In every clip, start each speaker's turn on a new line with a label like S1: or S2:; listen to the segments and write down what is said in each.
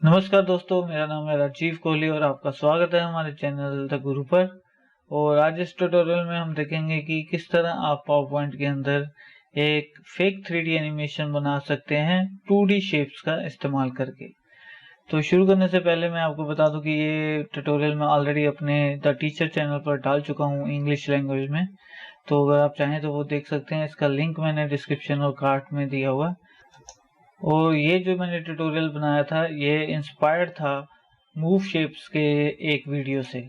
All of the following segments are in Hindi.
S1: नमस्कार दोस्तों, मेरा नाम है राजीव कोहली और आपका स्वागत है हमारे चैनल द गुरु पर। और आज इस ट्यूटोरियल में हम देखेंगे कि किस तरह आप पावर पॉइंट के अंदर एक फेक 3D एनिमेशन बना सकते हैं 2D शेप्स का इस्तेमाल करके। तो शुरू करने से पहले मैं आपको बता दूं कि ये ट्यूटोरियल मैं ऑलरेडी अपने द टीचर चैनल पर डाल चुका हूँ इंग्लिश लैंग्वेज में। तो अगर आप चाहें तो वो देख सकते हैं, इसका लिंक मैंने डिस्क्रिप्शन और कार्ड में दिया हुआ। और ये जो मैंने ट्यूटोरियल बनाया था ये इंस्पायर्ड था मूव शेप्स के एक वीडियो से।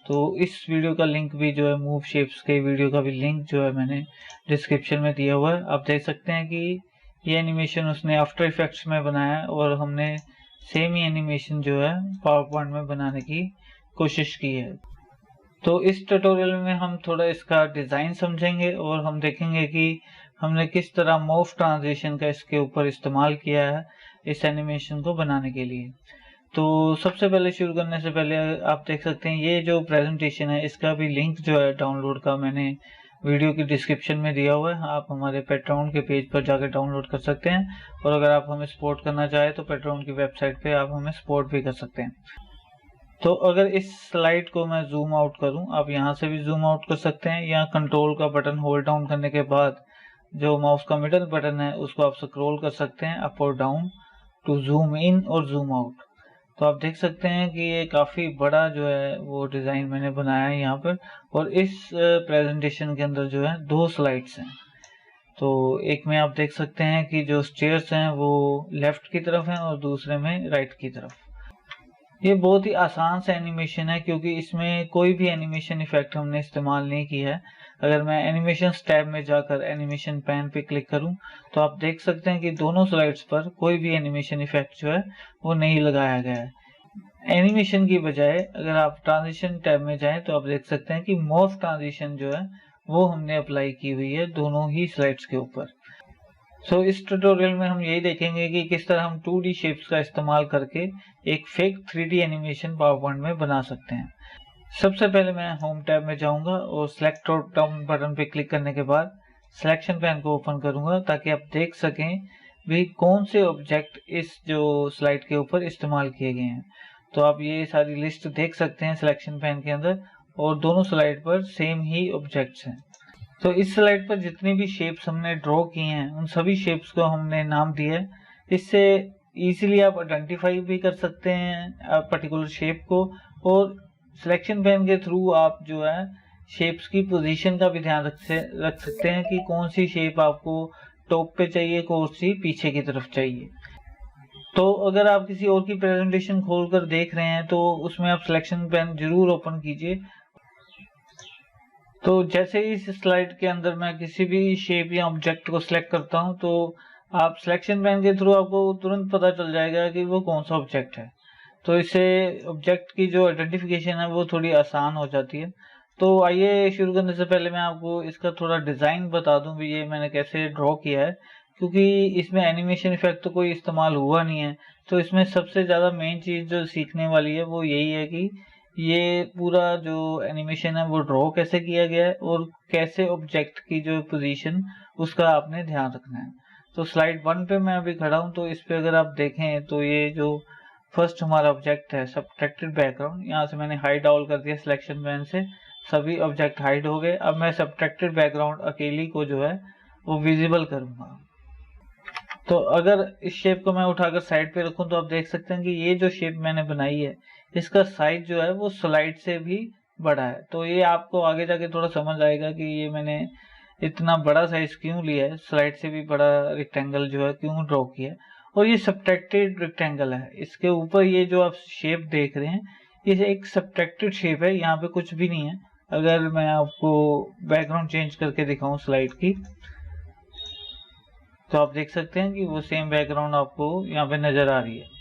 S1: तो इस वीडियो का लिंक भी जो है, मूव शेप्स के वीडियो का भी लिंक जो है मैंने डिस्क्रिप्शन में दिया हुआ है। आप देख सकते हैं कि ये एनिमेशन उसने आफ्टर इफेक्ट्स में बनाया है और हमने सेम ही एनिमेशन जो है पावर पॉइंट में बनाने की कोशिश की है। तो इस ट्यूटोरियल में हम थोड़ा इसका डिज़ाइन समझेंगे और हम देखेंगे कि हमने किस तरह मूव ट्रांजिशन का इसके ऊपर इस्तेमाल किया है इस एनिमेशन को बनाने के लिए। तो सबसे पहले शुरू करने से पहले आप देख सकते हैं ये जो प्रेजेंटेशन है इसका भी लिंक जो है डाउनलोड का मैंने वीडियो की डिस्क्रिप्शन में दिया हुआ है। आप हमारे पेट्रोन के पेज पर जाकर डाउनलोड कर सकते हैं और अगर आप हमें सपोर्ट करना चाहें तो पेट्रोन की वेबसाइट पे आप हमें सपोर्ट भी कर सकते हैं। तो अगर इस स्लाइड को मैं जूम आउट करूं, आप यहां से भी जूम आउट कर सकते हैं या कंट्रोल का बटन होल्ड डाउन करने के बाद जो माउस का मिडल बटन है उसको आप स्क्रॉल कर सकते हैं अप और डाउन टू जूम इन और जूम आउट। तो आप देख सकते हैं कि ये काफी बड़ा जो है वो डिजाइन मैंने बनाया है यहाँ पर। और इस प्रेजेंटेशन के अंदर जो है 2 स्लाइड्स हैं। तो एक में आप देख सकते हैं कि जो स्टेयर्स हैं वो लेफ्ट की तरफ हैं और दूसरे में राइट की तरफ। ये बहुत ही आसान सा एनिमेशन है क्योंकि इसमें कोई भी एनिमेशन इफेक्ट हमने इस्तेमाल नहीं किया है। अगर मैं एनिमेशन टैब में जाकर एनिमेशन पैन पे क्लिक करूं तो आप देख सकते हैं कि दोनों स्लाइड्स पर कोई भी एनिमेशन इफेक्ट जो है वो नहीं लगाया गया है। एनिमेशन की बजाय अगर आप ट्रांजिशन टैब में जाएं तो आप देख सकते हैं कि मॉर्फ ट्रांजिशन जो है वो हमने अप्लाई की हुई है दोनों ही स्लाइड्स के ऊपर। इस ट्यूटोरियल में हम यही देखेंगे कि किस तरह हम 2D शेप्स का इस्तेमाल करके एक fake 3D animation power point में बना सकते हैं। सबसे पहले मैं होम टैब में जाऊंगा और सिलेक्ट ड्रॉप डाउन बटन पे क्लिक करने के बाद सिलेक्शन पैन को ओपन करूंगा ताकि आप देख सकें भी कौन से ऑब्जेक्ट इस जो स्लाइड के ऊपर इस्तेमाल किए गए हैं। तो आप ये सारी लिस्ट देख सकते हैं सिलेक्शन पैन के अंदर और दोनों स्लाइड पर सेम ही ऑब्जेक्ट्स हैं। तो इस स्लाइड पर जितनी भी शेप्स हमने ड्रॉ की हैं उन सभी शेप्स को हमने नाम दिया है। इससे इजीली आप आइडेंटिफाई भी कर सकते हैं पर्टिकुलर शेप को। और सिलेक्शन पैन के थ्रू आप जो है शेप्स की पोजीशन का भी ध्यान रख सकते हैं कि कौन सी शेप आपको टॉप पे चाहिए, कौन सी पीछे की तरफ चाहिए। तो अगर आप किसी और की प्रेजेंटेशन खोलकर देख रहे हैं तो उसमें आप सिलेक्शन पैन जरूर ओपन कीजिए। तो जैसे ही इस स्लाइड के अंदर मैं किसी भी शेप या ऑब्जेक्ट को सिलेक्ट करता हूं तो आप सिलेक्शन पैन के थ्रू आपको तुरंत पता चल जाएगा कि वो कौन सा ऑब्जेक्ट है। तो इससे ऑब्जेक्ट की जो आइडेंटिफिकेशन है वो थोड़ी आसान हो जाती है। तो आइए शुरू करने से पहले मैं आपको इसका थोड़ा डिजाइन बता दूं भी ये मैंने कैसे ड्रॉ किया है, क्योंकि इसमें एनिमेशन इफेक्ट तो कोई इस्तेमाल हुआ नहीं है। तो इसमें सबसे ज्यादा मेन चीज जो सीखने वाली है वो यही है कि ये पूरा जो एनिमेशन है वो ड्रॉ कैसे किया गया है और कैसे ऑब्जेक्ट की जो पोजीशन उसका आपने ध्यान रखना है। तो स्लाइड 1 पे मैं अभी खड़ा हूं, तो इस पे अगर आप देखें तो ये जो फर्स्ट हमारा ऑब्जेक्ट है सब्ट्रैक्टेड बैकग्राउंड, यहाँ से मैंने हाइड ऑल कर दिया सिलेक्शन पैन से, सभी ऑब्जेक्ट हाइड हो गए। अब मैं सब्ट्रैक्टेड बैकग्राउंड अकेली को जो है वो विजिबल करूंगा। तो अगर इस शेप को मैं उठाकर साइड पे रखूं तो आप देख सकते हैं कि ये जो शेप मैंने बनाई है इसका साइज जो है वो स्लाइड से भी बड़ा है। तो ये आपको आगे जाके थोड़ा समझ आएगा कि ये मैंने इतना बड़ा साइज क्यों लिया है, स्लाइड से भी बड़ा रेक्टेंगल जो है क्यों ड्रॉ किया है। और ये सब्ट्रैक्टेड रेक्टेंगल है, इसके ऊपर ये जो आप शेप देख रहे हैं ये एक सब्ट्रैक्टेड शेप है, यहाँ पे कुछ भी नहीं है। अगर मैं आपको बैकग्राउंड चेंज करके दिखाऊं स्लाइड की तो आप देख सकते हैं कि वो सेम बैकग्राउंड आपको यहाँ पे नजर आ रही है,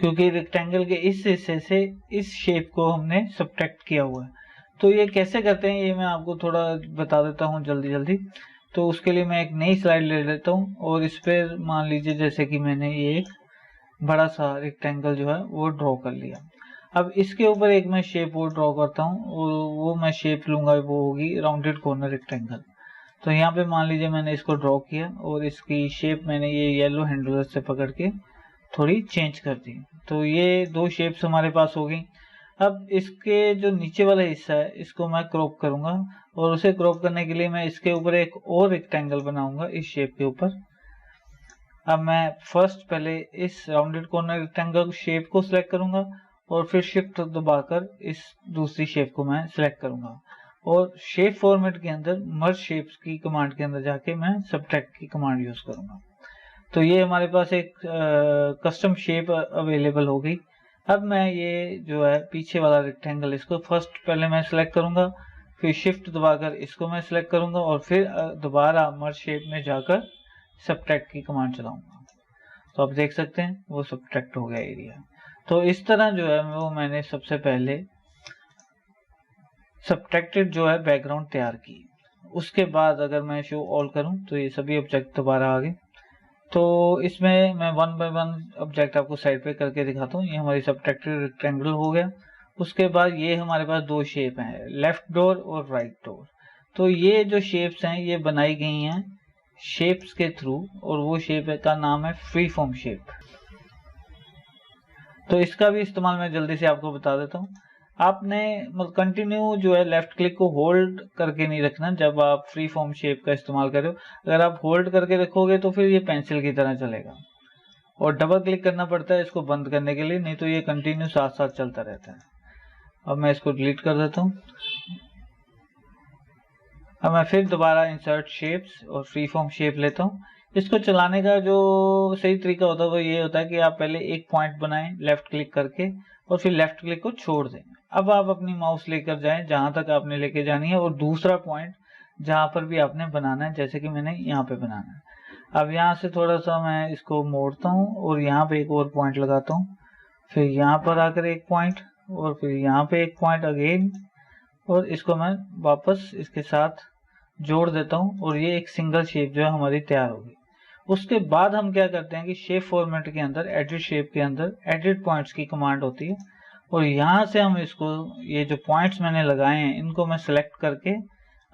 S1: क्योंकि रेक्टेंगल के इस हिस्से से इस शेप को हमने सब्ट्रैक्ट किया हुआ है। तो ये कैसे करते हैं ये मैं आपको थोड़ा बता देता हूँ जल्दी जल्दी। तो उसके लिए मैं एक नई स्लाइड ले लेता हूँ और इस पर मान लीजिए जैसे कि मैंने ये एक बड़ा सा रेक्टेंगल जो है वो ड्रॉ कर लिया। अब इसके ऊपर एक मैं शेप और ड्रॉ करता हूँ और वो मैं शेप लूंगा, वो होगी राउंडेड कॉर्नर रेक्टेंगल। तो यहाँ पे मान लीजिए मैंने इसको ड्रॉ किया और इसकी शेप मैंने ये येलो हैंडलर से पकड़ के थोड़ी चेंज कर दी। तो ये दो शेप्स हमारे पास हो गई। अब इसके जो नीचे वाला हिस्सा है इसको मैं क्रॉप करूंगा, और उसे क्रॉप करने के लिए मैं इसके ऊपर एक और रेक्टेंगल बनाऊंगा इस शेप के ऊपर। अब मैं फर्स्ट पहले इस राउंडेड कॉर्नर रेक्टेंगल शेप को सिलेक्ट करूंगा, और फिर शिफ्ट दबाकर इस दूसरी शेप को मैं सिलेक्ट करूंगा, और शेप फॉर्मेट के अंदर मर्ज शेप्स की कमांड के अंदर जाके मैं सबट्रैक्ट की कमांड यूज करूंगा। तो ये हमारे पास एक कस्टम शेप अवेलेबल हो गई। अब मैं ये जो है पीछे वाला रेक्टेंगल इसको फर्स्ट पहले मैं सिलेक्ट करूंगा, फिर शिफ्ट दबाकर इसको मैं सिलेक्ट करूंगा, और फिर दोबारा मर्ज शेप में जाकर सबट्रैक्ट की कमांड चलाऊंगा। तो आप देख सकते हैं वो सबट्रैक्ट हो गया एरिया। तो इस तरह जो है वो मैंने सबसे पहले सबट्रैक्टेड जो है बैकग्राउंड तैयार की। उसके बाद अगर मैं शो ऑल करूं तो ये सभी ऑब्जेक्ट दोबारा आ गए। तो इसमें मैं वन बाय वन ऑब्जेक्ट आपको साइड पे करके दिखाता हूँ। ये हमारी सबट्रैक्टेड रेक्टेंगल हो गया। उसके बाद ये हमारे पास दो शेप हैं, लेफ्ट डोर और राइट डोर। तो ये जो शेप्स हैं ये बनाई गई हैं शेप्स के थ्रू, और वो शेप का नाम है फ्री फॉर्म शेप। तो इसका भी इस्तेमाल मैं जल्दी से आपको बता देता हूँ। आपने मतलब कंटिन्यू जो है लेफ्ट क्लिक को होल्ड करके नहीं रखना जब आप फ्री फॉर्म शेप का इस्तेमाल कर रहे हो। अगर आप होल्ड करके रखोगे तो फिर ये पेंसिल की तरह चलेगा, और डबल क्लिक करना पड़ता है इसको बंद करने के लिए, नहीं तो ये कंटिन्यू साथ साथ चलता रहता है। अब मैं इसको डिलीट कर देता हूँ। अब मैं फिर दोबारा इंसर्ट शेप्स और फ्री फॉर्म शेप लेता हूँ। इसको चलाने का जो सही तरीका होता है वो ये होता है कि आप पहले एक पॉइंट बनाएं लेफ्ट क्लिक करके, और फिर लेफ्ट क्लिक को छोड़ दें। अब आप अपनी माउस लेकर जाएं जहां तक आपने लेके जानी है, और दूसरा पॉइंट जहां पर भी आपने बनाना है, जैसे कि मैंने यहाँ पे बनाना है। अब यहाँ से थोड़ा सा मैं इसको मोड़ता हूँ और यहाँ पे एक और पॉइंट लगाता हूँ, फिर यहाँ पर आकर एक पॉइंट, और फिर यहाँ पे एक पॉइंट अगेन, और इसको मैं वापस इसके साथ जोड़ देता हूँ, और ये एक सिंगल शेप जो है हमारी तैयार होगी। उसके बाद हम क्या करते हैं कि शेप फॉर्मेट के अंदर एडिट शेप के अंदर एडिट पॉइंट्स की कमांड होती है, और यहाँ से हम इसको ये जो पॉइंट्स मैंने लगाए हैं इनको मैं सिलेक्ट करके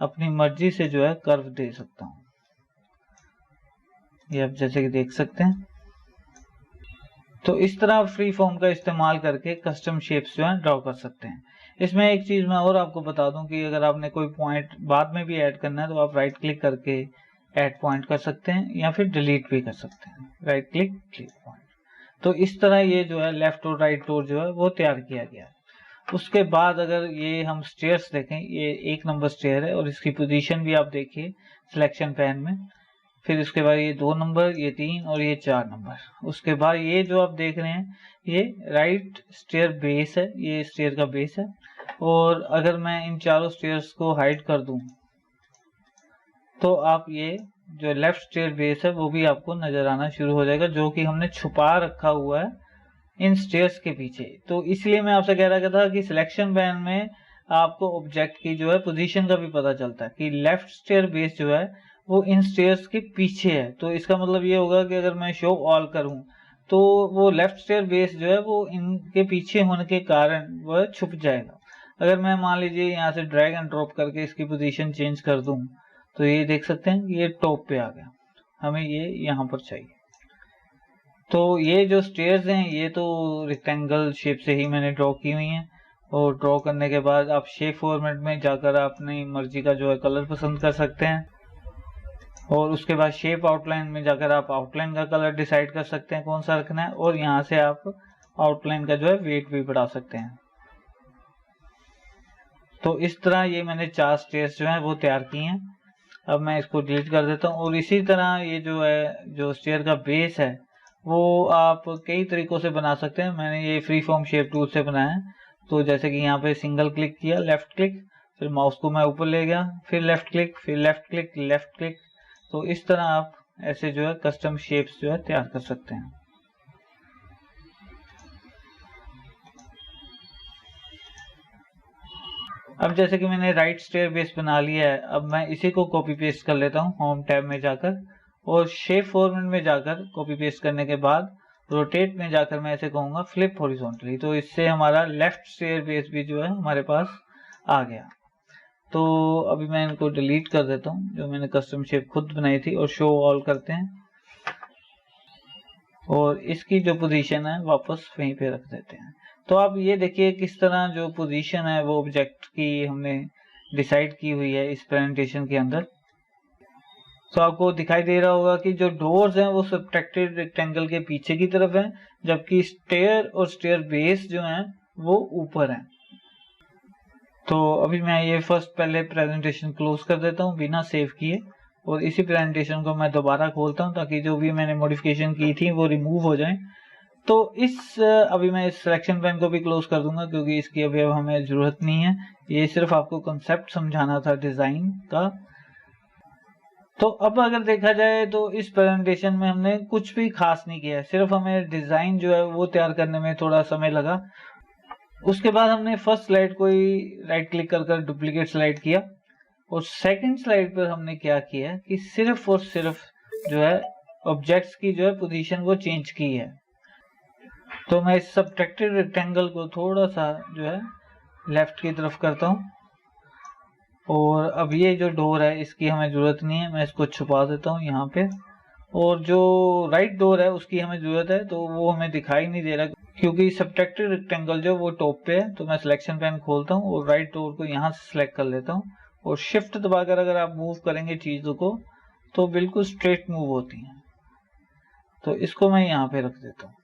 S1: अपनी मर्जी से जो है कर्व दे सकता हूँ। ये आप जैसे कि देख सकते हैं। तो इस तरह फ्री फॉर्म का इस्तेमाल करके कस्टम शेप्स जो है ड्रॉ कर सकते हैं। इसमें एक चीज मैं और आपको बता दूं कि अगर आपने कोई पॉइंट बाद में भी ऐड करना है तो आप राइट क्लिक करके ऐड पॉइंट कर सकते हैं, या फिर डिलीट भी कर सकते हैं, राइट क्लिक क्लिक पॉइंट। तो इस तरह ये जो है लेफ्ट और राइट डोर जो है वो तैयार किया गया है। उसके बाद अगर ये हम स्टेयर्स देखें, ये 1 नंबर स्टेयर है और इसकी पोजीशन भी आप देखिए सिलेक्शन पैन में। फिर उसके बाद ये 2 नंबर, ये 3 और ये 4 नंबर। उसके बाद ये जो आप देख रहे हैं ये राइट स्टेयर बेस है, ये स्टेयर का बेस है। और अगर मैं इन चारों स्टेयर्स को हाइड कर दूं तो आप ये जो लेफ्ट स्टेयर बेस है वो भी आपको नजर आना शुरू हो जाएगा, जो कि हमने छुपा रखा हुआ है इन स्टेयर्स के पीछे। तो इसलिए मैं आपसे कह रहा था कि सिलेक्शन पैन में आपको ऑब्जेक्ट की जो है पोजीशन का भी पता चलता है कि लेफ्ट स्टेयर बेस जो है वो इन स्टेयर्स के पीछे है। तो इसका मतलब ये होगा कि अगर मैं शो ऑल करूं तो वो लेफ्ट स्टेयर बेस जो है वो इनके पीछे होने के कारण वह छुप जाएगा। अगर मैं मान लीजिए यहाँ से ड्रैग एंड ड्रॉप करके इसकी पोजीशन चेंज कर दूं तो ये देख सकते हैं ये टॉप पे आ गया, हमें ये यहाँ पर चाहिए। तो ये जो स्टेयर्स हैं ये तो रेक्टेंगल शेप से ही मैंने ड्रॉ की हुई हैं, और ड्रॉ करने के बाद आप शेप फॉर्मेट में जाकर अपनी मर्जी का जो है कलर पसंद कर सकते हैं, और उसके बाद शेप आउटलाइन में जाकर आप आउटलाइन का कलर डिसाइड कर सकते हैं कौन सा रखना है, और यहाँ से आप आउटलाइन का जो है वेट भी बढ़ा सकते हैं। तो इस तरह ये मैंने 4 स्टेयर्स जो हैं वो तैयार की हैं। अब मैं इसको डिलीट कर देता हूँ। और इसी तरह ये जो है जो स्टेयर का बेस है वो आप कई तरीकों से बना सकते हैं। मैंने ये फ्री फॉर्म शेप टूल से बनाया है। तो जैसे कि यहाँ पे सिंगल क्लिक किया, लेफ्ट क्लिक, फिर माउस को मैं ऊपर ले गया, फिर लेफ्ट क्लिक, फिर लेफ्ट क्लिक, लेफ्ट क्लिक। तो इस तरह आप ऐसे जो है कस्टम शेप्स जो है तैयार कर सकते हैं। अब जैसे कि मैंने राइट स्टेयर बेस बना लिया है, अब मैं इसी को कॉपी पेस्ट कर लेता हूँ होम टैब में जाकर, और शेप फॉर्मेट में जाकर कॉपी पेस्ट करने के बाद रोटेट में जाकर मैं ऐसे कहूंगा फ्लिप हॉरिजॉन्टली। तो इससे हमारा लेफ्ट स्टेयर बेस भी जो है हमारे पास आ गया। तो अभी मैं इनको डिलीट कर देता हूँ जो मैंने कस्टम शेप खुद बनाई थी, और शो ऑल करते हैं। और इसकी जो पोजीशन है वापस वहीं पे रख देते हैं। तो आप ये देखिए किस तरह जो पोजीशन है वो ऑब्जेक्ट की हमने डिसाइड की हुई है इस प्रेजेंटेशन के अंदर। तो आपको दिखाई दे रहा होगा कि जो डोर्स हैं वो सब्ट्रैक्टेड रेक्टेंगल के पीछे की तरफ हैं, जबकि स्टेयर और स्टेयर बेस जो हैं वो ऊपर हैं। तो अभी मैं ये फर्स्ट पहले प्रेजेंटेशन क्लोज कर देता हूँ बिना सेव किए, और इसी प्रेजेंटेशन को मैं दोबारा खोलता हूँ ताकि जो भी मैंने मॉडिफिकेशन की थी वो रिमूव हो जाए। तो अभी मैं इस सिलेक्शन पैन को भी क्लोज कर दूंगा क्योंकि इसकी अभी अब हमें जरूरत नहीं है। ये सिर्फ आपको कंसेप्ट समझाना था डिजाइन का। तो अब अगर देखा जाए तो इस प्रेजेंटेशन में हमने कुछ भी खास नहीं किया है, सिर्फ हमें डिजाइन जो है वो तैयार करने में थोड़ा समय लगा। उसके बाद हमने फर्स्ट स्लाइड को ही राइट क्लिक कर डुप्लीकेट स्लाइड किया, और सेकंड स्लाइड पर हमने क्या किया कि सिर्फ और सिर्फ जो है ऑब्जेक्ट्स की जो है पोजीशन को चेंज की है। तो मैं इस सब्ट्रैक्टेड रेक्टेंगल को थोड़ा सा जो है लेफ्ट की तरफ करता हूँ, और अब ये जो डोर है इसकी हमें जरूरत नहीं है, मैं इसको छुपा देता हूँ यहाँ पे। और जो राइट डोर है उसकी हमें जरूरत है, तो वो हमें दिखाई नहीं दे रहा क्योंकि सब्ट्रैक्टेड रेक्टेंगल जो वो टॉप पे है। तो मैं सिलेक्शन पैन खोलता हूँ और राइट डोर को यहाँ से सिलेक्ट कर लेता हूँ, और शिफ्ट दबाकर अगर आप मूव करेंगे चीजों को तो बिल्कुल स्ट्रेट मूव होती हैं। तो इसको मैं यहाँ पे रख देता हूँ,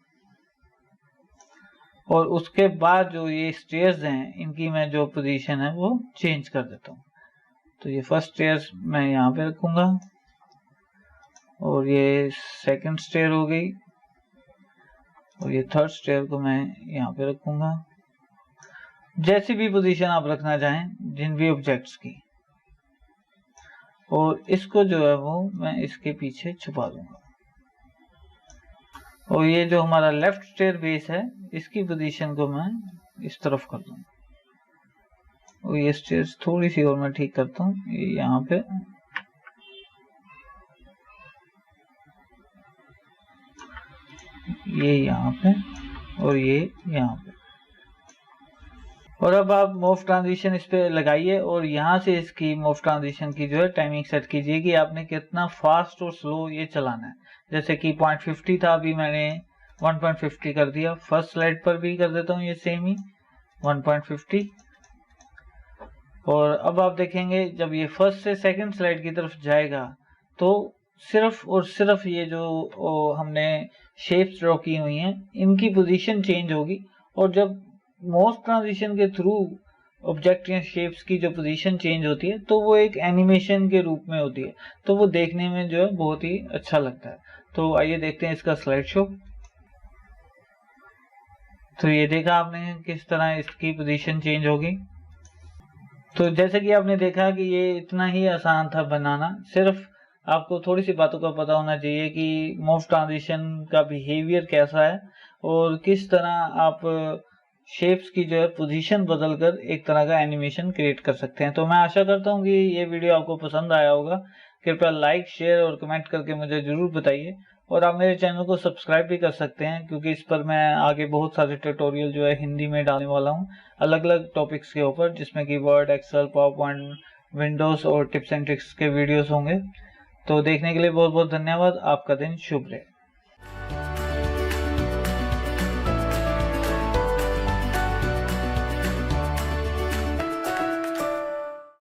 S1: और उसके बाद जो ये स्टेयर्स हैं इनकी मैं जो पोजीशन है वो चेंज कर देता हूँ। तो ये फर्स्ट स्टेयर्स मैं यहाँ पे रखूंगा, और ये सेकंड स्टेयर हो गई, और ये थर्ड स्टेयर को मैं यहाँ पे रखूंगा। जैसी भी पोजीशन आप रखना चाहें जिन भी ऑब्जेक्ट्स की, और इसको जो है वो मैं इसके पीछे छुपा दूंगा। और ये जो हमारा लेफ्ट स्टेयर बेस है इसकी पोजीशन को मैं इस तरफ कर दूंगा, और ये स्टेयर्स थोड़ी सी और मैं ठीक करता हूँ, ये यहाँ पे, ये यहाँ पे, और ये यहाँ पे। और अब आप मूव ट्रांजिशन इस पे लगाइए, और यहाँ से इसकी मूव ट्रांजिशन की जो है टाइमिंग सेट कीजिए कि आपने कितना फास्ट और स्लो ये चलाना है। जैसे कि 0.50 था, अभी मैंने 1.50 कर दिया। फर्स्ट स्लाइड पर भी कर देता हूँ ये सेम ही 1.50। और अब आप देखेंगे जब ये फर्स्ट से सेकंड स्लाइड की तरफ जाएगा तो सिर्फ और सिर्फ ये जो हमने शेप्स ड्रॉ की हुई हैं इनकी पोजीशन चेंज होगी, और जब मूव ट्रांजिशन के थ्रू ऑब्जेक्ट या शेप्स की जो पोजीशन चेंज होती है तो वो एक एनिमेशन के रूप में होती है, तो वो देखने में जो है बहुत ही अच्छा लगता है। तो आइए देखते हैं इसका स्लाइड शो। तो ये देखा आपने किस तरह इसकी पोजीशन चेंज होगी। तो जैसे कि आपने देखा कि ये इतना ही आसान था बनाना, सिर्फ आपको थोड़ी सी बातों का पता होना चाहिए कि मूव ट्रांजिशन का बिहेवियर कैसा है और किस तरह आप शेप्स की जो है पोजीशन बदलकर एक तरह का एनिमेशन क्रिएट कर सकते हैं। तो मैं आशा करता हूँ कि ये वीडियो आपको पसंद आया होगा। कृपया लाइक, शेयर और कमेंट करके मुझे जरूर बताइए, और आप मेरे चैनल को सब्सक्राइब भी कर सकते हैं क्योंकि इस पर मैं आगे बहुत सारे ट्यूटोरियल जो है हिंदी में डालने वाला हूँ अलग अलग टॉपिक्स के ऊपर, जिसमें कि Word, Excel, PowerPoint, Windows और टिप्स एंड ट्रिक्स के वीडियोस होंगे। तो देखने के लिए बहुत बहुत धन्यवाद। आपका दिन शुभ रहे।